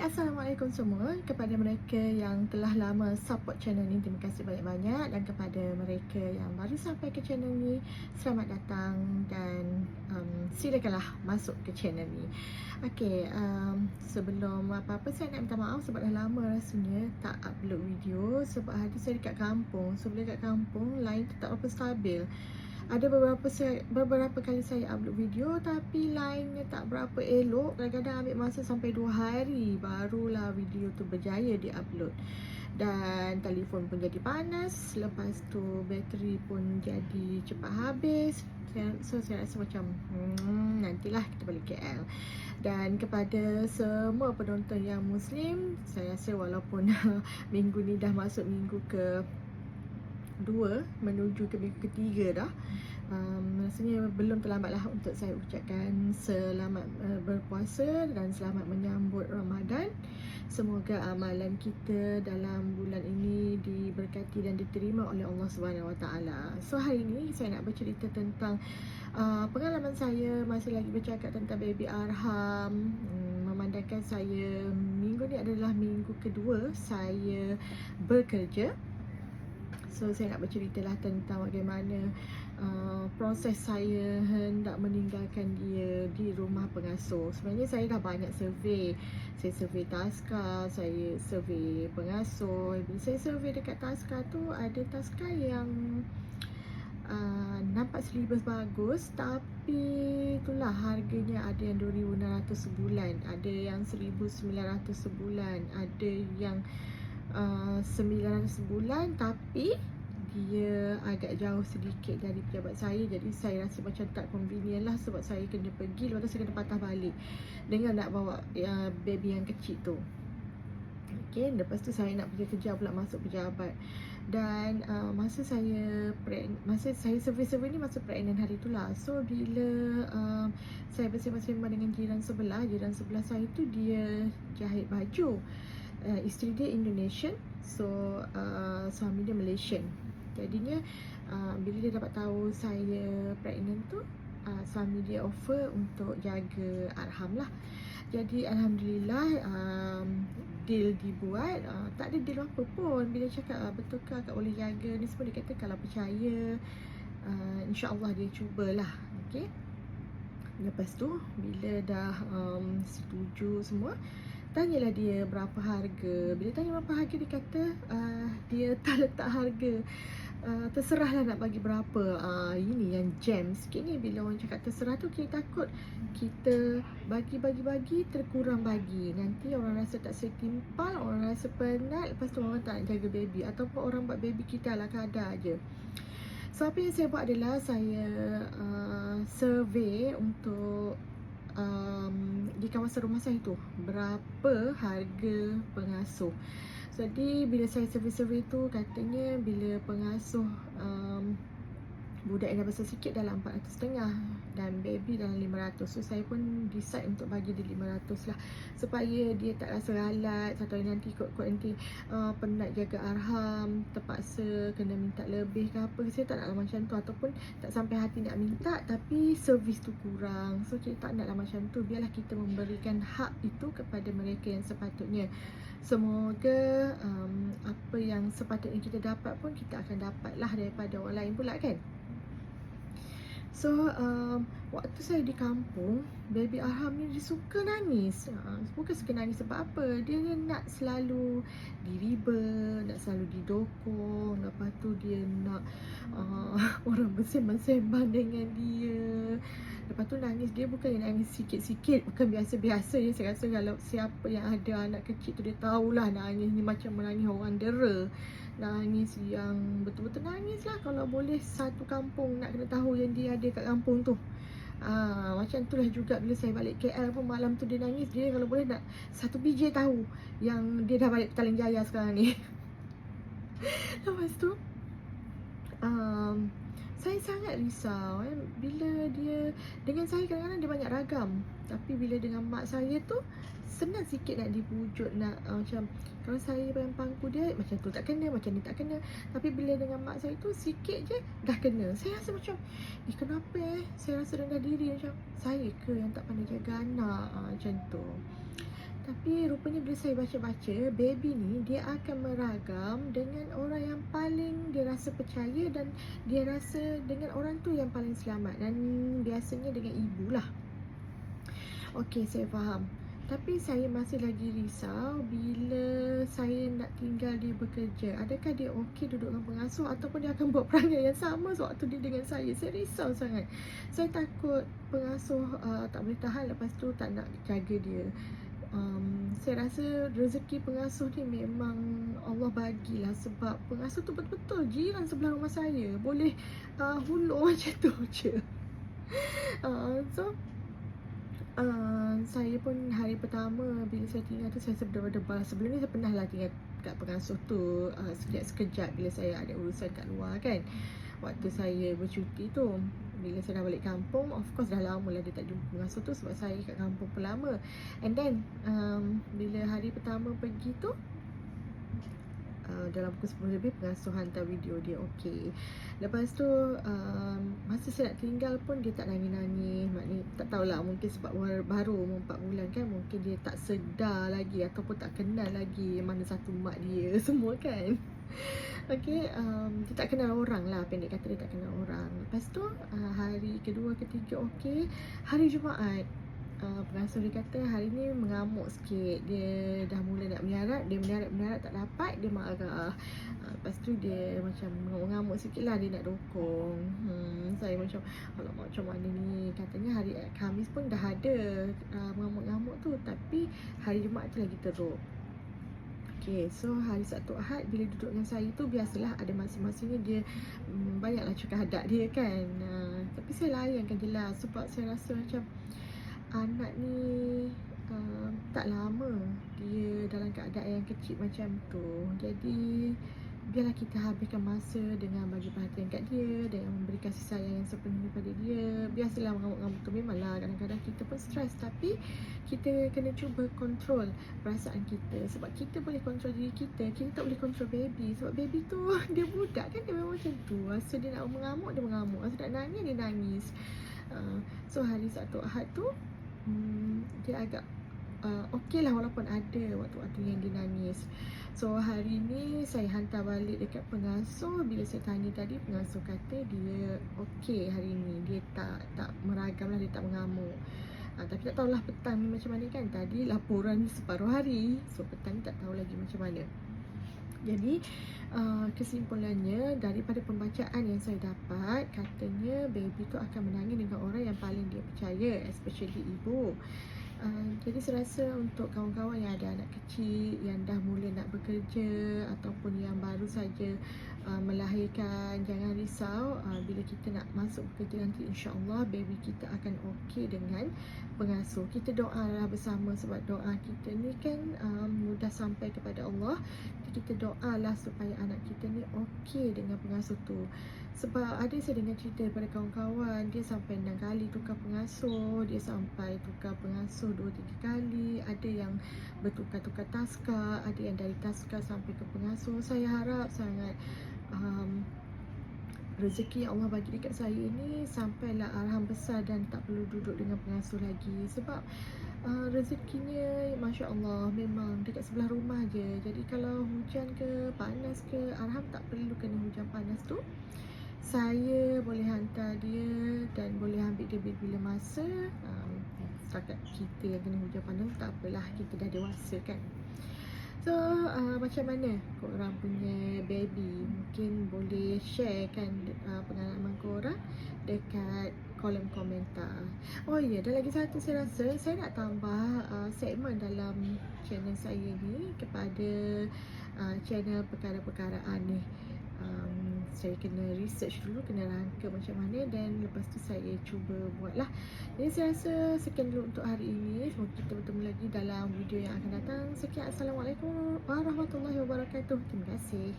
Assalamualaikum semua. Kepada mereka yang telah lama support channel ni, terima kasih banyak-banyak. Dan kepada mereka yang baru sampai ke channel ni, selamat datang dan silakanlah masuk ke channel ni. Okay, sebelum apa-apa saya nak minta maaf sebab dah lama rasanya tak upload video. Sebab hari saya dekat kampung. So bila dekat kampung, line tu tak berapa stabil. Ada beberapa kali saya upload video tapi line-nya tak berapa elok. Kadang-kadang ambil masa sampai 2 hari barulah video tu berjaya di-upload. Dan telefon pun jadi panas. Lepas tu bateri pun jadi cepat habis. So saya rasa macam nantilah kita balik KL. Dan kepada semua penonton yang Muslim, saya rasa walaupun minggu ni dah masuk minggu ke 2 menuju ke minggu ketiga dah, rasanya belum terlambatlah untuk saya ucapkan selamat berpuasa dan selamat menyambut Ramadan. Semoga amalan kita dalam bulan ini diberkati dan diterima oleh Allah Subhanahu Wa Taala. So hari ini saya nak bercerita tentang pengalaman saya masih lagi bercakap tentang baby Arham. Memandangkan saya minggu ni adalah minggu kedua saya bekerja. So saya nak berceritalah tentang bagaimana proses saya hendak meninggalkan dia di rumah pengasuh. Sebenarnya saya dah banyak survey. Saya survey taska, saya survey pengasuh. Bila saya survey dekat taska tu, ada taska yang nampak silibus bagus, tapi itulah harganya ada yang 2,600 sebulan, ada yang 1,900 sebulan, ada yang 900 sebulan, tapi dia agak jauh sedikit dari pejabat saya. Jadi saya rasa macam tak convenient lah sebab saya kena pergi, lepas tu saya kena patah balik dengan nak bawa baby yang kecil tu. Okay, lepas tu saya nak pergi kerja pula, masuk pejabat. Dan masa saya survey ni masa pregnant hari tu lah. So bila saya bersembang-sembang dengan jiran sebelah saya tu dia jahit baju. Isteri dia Indonesian, so suami dia Malaysian. Jadinya bila dia dapat tahu saya pregnant tu, suami dia offer untuk jaga Arham lah. Jadi Alhamdulillah deal dibuat. Tak ada deal apa pun. Bila cakap betul ke akak boleh jaga ni semua, dia kata kalau percaya InsyaAllah dia cubalah. Okay. Lepas tu bila dah setuju semua, tanyalah dia berapa harga. Bila tanya berapa harga, dia kata dia tak letak harga, terserahlah nak bagi berapa. Ini yang jam sikit ni. Bila orang cakap terserah tu, kita takut kita bagi terkurang bagi. Nanti orang rasa tak setimpal, orang rasa penat, lepas tu orang tak nak jaga baby, ataupun orang buat baby kita ala kadar je. So apa yang saya buat adalah saya survey untuk di kawasan rumah saya tu berapa harga pengasuh. Jadi bila saya survey tu, katanya bila pengasuh budak yang dah besar sikit dalam 450 dan baby dalam 500. So saya pun decide untuk bagi dia 500 lah, supaya dia tak rasa ralat satu hari nanti kot nanti penat jaga Arham, terpaksa kena minta lebih ke apa. Saya tak naklah macam tu, ataupun tak sampai hati nak minta tapi servis tu kurang. So kita tak naklah macam tu. Biarlah kita memberikan hak itu kepada mereka yang sepatutnya. Semoga apa yang sepatutnya kita dapat pun kita akan dapatlah daripada orang lain pula kan. So waktu saya di kampung, baby Arham ni dia suka nangis. Bukan suka nangis sebab apa, dia nak selalu diriba, nak selalu didokong. Lepas tu dia nak orang bersembang-sembang dengan dia. Lepas tu nangis dia bukan nangis sikit-sikit, bukan biasa-biasa je. Saya rasa kalau siapa yang ada anak kecil tu, dia tahulah nangis ni macam menangis orang dera. Nangis yang betul-betul nangis lah. Kalau boleh satu kampung nak kena tahu yang dia ada kat kampung tu. Macam tu lah juga bila saya balik KL pun, malam tu dia nangis. Dia kalau boleh nak satu BJ tahu yang dia dah balik Petaling Jaya sekarang ni. Lepas tu saya sangat risau bila dia dengan saya, kadang-kadang dia banyak ragam. Tapi bila dengan mak saya tu senang sikit nak dibujuk, nak macam kalau saya yang pangku dia macam tu tak kena, macam ni tak kena. Tapi bila dengan mak saya tu sikit je dah kena. Saya rasa macam kenapa saya rasa rendah diri, macam saya ke yang tak pandai jaga anak, macam tu. Tapi Tapi rupanya bila saya baca-baca, baby ni dia akan meragam dengan orang yang paling dia rasa percaya dan dia rasa dengan orang tu yang paling selamat, dan biasanya dengan ibu lah. Okey, saya faham. Tapi saya masih lagi risau bila saya nak tinggal dia bekerja. Adakah dia okey duduk dengan pengasuh ataupun dia akan buat perangai yang sama sewaktu dia dengan saya? Saya risau sangat. Saya takut pengasuh tak boleh tahan, lepas tu tak nak jaga dia. Saya rasa rezeki pengasuh ni memang Allah bagilah, sebab pengasuh tu betul-betul jiran sebelah rumah saya. Boleh hulur macam tu je. So saya pun hari pertama bila saya tinggal tu saya berdebar-debar. Sebelum ni saya pernah lah tinggal kat pengasuh tu sekejap bila saya ada urusan kat luar kan. Waktu saya bercuti tu, bila saya dah balik kampung, of course dah lama lah dia tak jumpa pengasuh tu, sebab saya kat kampung pun lama. And then bila hari pertama pergi tu, dalam pukul 10 lebih pengasuh hantar video dia okey. Lepas tu masa saya nak tinggal pun dia tak nangis-nangis. Maknanya tak tahulah, mungkin sebab baru umur 4 bulan kan, mungkin dia tak sedar lagi ataupun tak kenal lagi mana satu mak dia semua kan. Okey, dia tak kenal orang lah, pendek kata dia tak kenal orang. Lepas tu hari kedua ketiga okey. Hari Jumaat pengasuh dia kata hari ni mengamuk sikit. Dia dah mula nak meniarat. Dia meniarat tak dapat, dia marah. Lepas tu dia macam mengamuk sikit lah, dia nak dukung. Saya macam, alamak macam mana ni. Katanya hari Khamis pun dah ada mengamuk-ngamuk tu, tapi hari Jumaat tu lagi teruk. Okay, so hari Sabtu Ahad bila duduk dengan saya tu, biasalah ada masa-masanya dia banyaklah cakap hadak dia kan. Tapi saya layankan je lah, sebab saya rasa macam anak ni tak lama dia dalam keadaan yang kecil macam tu. Jadi biarlah kita habiskan masa dengan bagi perhatian kat dia, dengan memberi kasih sayang yang sepenuhnya pada dia. Biasalah mengamuk-ngamuk tu, memanglah kadang-kadang kita pun stres, tapi kita kena cuba kontrol perasaan kita. Sebab kita boleh kontrol diri kita, kita tak boleh kontrol baby. Sebab baby tu dia budak kan, dia memang macam tu. Rasa dia nak mengamuk, dia mengamuk. Rasa nak nangis, dia nangis. So hari Sabtu Ahad tu dia agak okey lah, walaupun ada waktu-waktu yang dia nangis. So hari ni saya hantar balik dekat pengasuh. Bila saya tanya tadi, pengasuh kata dia okey hari ni. Dia tak meragam lah, dia tak mengamuk. Tapi tak tahulah petang ni macam mana kan. Tadi laporan separuh hari, so petang ni tak tahu lagi macam mana. Jadi kesimpulannya daripada pembacaan yang saya dapat, katanya baby tu akan menangis dengan orang yang paling dia percaya, especially ibu. Jadi saya rasa untuk kawan-kawan yang ada anak kecil, yang dah mula nak bekerja ataupun yang baru saja melahirkan, jangan risau. Bila kita nak masuk bekerja nanti, insya-Allah baby kita akan okey dengan pengasuh. Kita doalah bersama, sebab doa kita ni kan mudah sampai kepada Allah. Kita doalah supaya anak kita ni okey dengan pengasuh tu. Sebab ada saya dengar cerita daripada kawan-kawan, dia sampai 6 kali tukar pengasuh, dia sampai tukar pengasuh 2-3 kali, ada yang bertukar-tukar taska, ada yang dari taska sampai ke pengasuh. Saya harap sangat rezeki yang Allah bagi dekat saya ni sampailah arham besar dan tak perlu duduk dengan pengasuh lagi. Sebab rezekinya Masya Allah memang dekat sebelah rumah je. Jadi kalau hujan ke panas ke, arham tak perlu kena hujan panas tu. Saya boleh hantar dia dan boleh ambil dia bila masa. Setakat kita yang kena hujan panas tak apalah, kita dah dewasa kan. So macam mana korang punya baby? Mungkin boleh share kan pengalaman korang dekat kolom komentar. Oh ya, ada lagi satu, saya rasa saya nak tambah segmen dalam channel saya ni kepada channel perkara-perkaraan ni. Saya kena research dulu, kena rangka macam mana, dan lepas tu saya cuba buat lah. Jadi saya rasa sekian dulu untuk hari ini. Semoga kita bertemu lagi dalam video yang akan datang. Sekian, Assalamualaikum warahmatullahi wabarakatuh. Terima kasih.